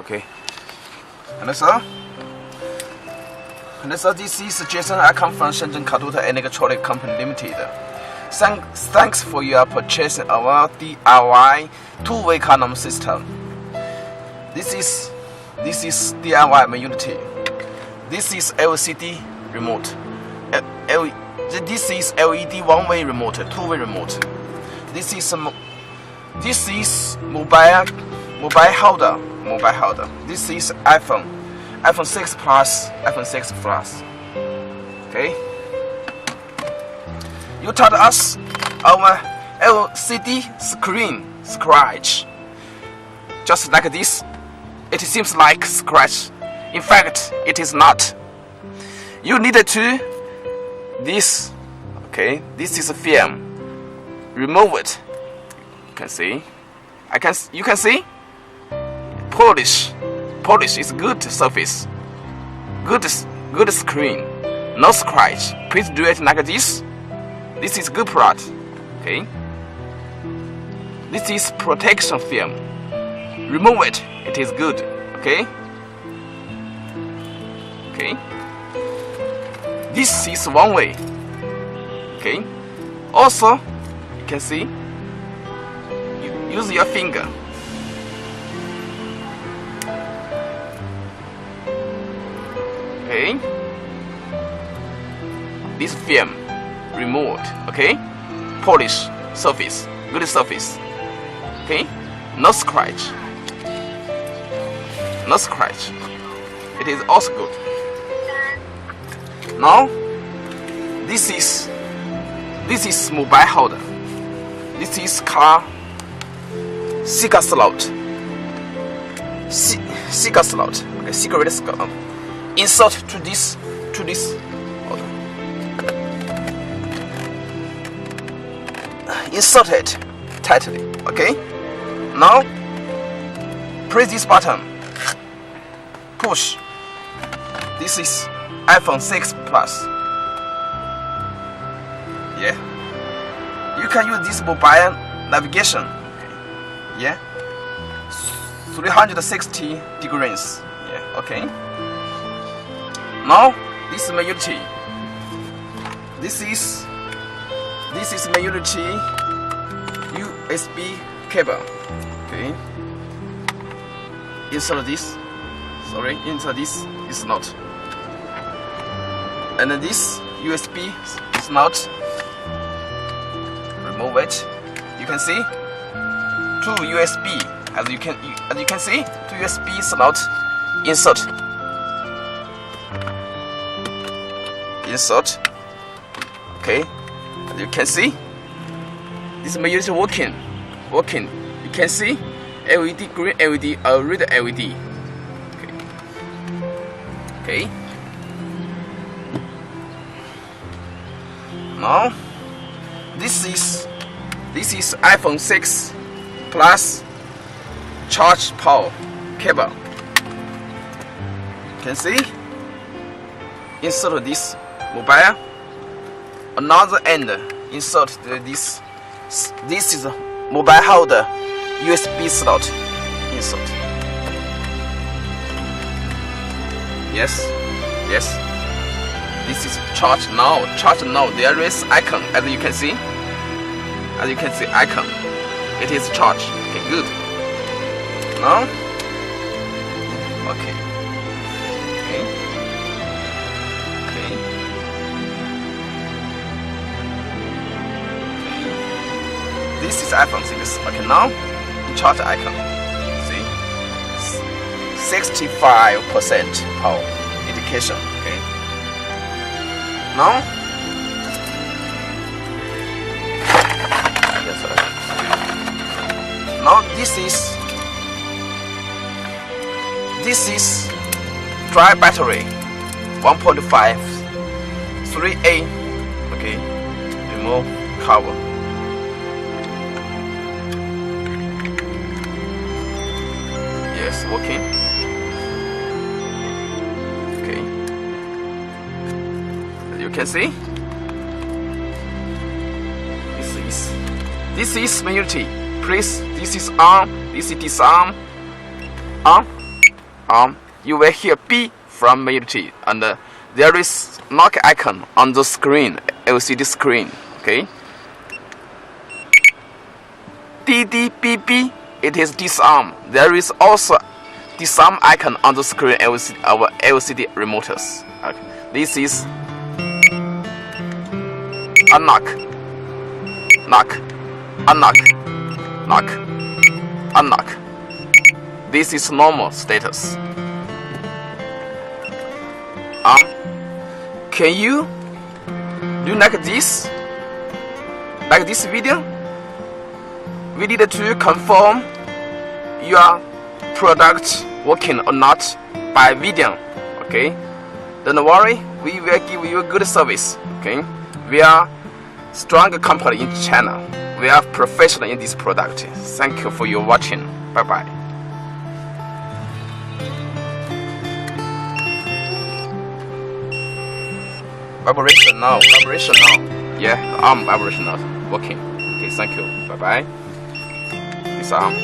Okay. And so this is Jason. I come from Shenzhen Kaduta Electronic Company Limited. Thanks for your purchase of our DIY two-way column system. This is DIY unity. This is LCD remote. This is LED one-way remote, two-way remote. This is mobile holder. This is iPhone 6 Plus, iPhone 6 Plus. Okay. You taught us our LCD screen scratch. Just like this, it seems like scratch. In fact, it is not. You needed to this. Okay, this is a film. Remove it. You can see. You can see. Polish is good surface. Good screen. No scratch. Please do it like this. This is good product. Okay. This is protection film. Remove it. It is good. Okay. Okay. This is one way. Okay. Also, you can see. Use your finger. Okay. This film removed. Okay. Polish surface. Good surface. Okay. No scratch. No scratch. It is also good. Now, this is mobile holder. This is car cigar slot. Cigar slot. Okay, cigarette slot. Insert to this holder. Insert it tightly. Okay. Now, press this button. Push. This is iPhone 6 Plus. Yeah. You can use this mobile navigation. Yeah. 360 degrees. Yeah. Okay. Now this is my Unity. This is my Unity USB cable. Okay. Insert this. Sorry, insert this is not. And then this USB is not. Remove it. You can see two USB. As you can see, two USB slot. Insert. Okay. As you can see, this is my unit working. You can see LED, green LED, red LED. Okay. Now, this is iPhone 6 Plus charge power cable. You can see. Insert this mobile. Another end. Insert this. This is a mobile holder USB slot. Insert. Yes. This is charge now. There is icon as you can see. Icon. It is charge. Okay, good. Now. Okay. This is iPhone 6. Okay, now charge icon. See, 65% power indication. Okay. Now, this is dry battery 1.5 3A. Okay, remove cover. Yes, working. Okay. As you can see, this is my Unity. Please, this is on. This is disarm. On. you will hear B from Mate, and there is knock icon on the screen, LCD screen. Okay. DDBB, it is disarm. There is also disarm icon on the screen, our LCD remotes. Okay. This is unlock, knock, unlock, knock, unlock. This is normal status. Can you do like this? Like this video? We need to confirm your product working or not by video. Okay? Don't worry, we will give you a good service. Okay? We are strong company in China. We are professional in this product. Thank you for your watching. Bye bye. Vibration now. Yeah, the arm vibration now working. Okay, thank you. Bye bye. This arm.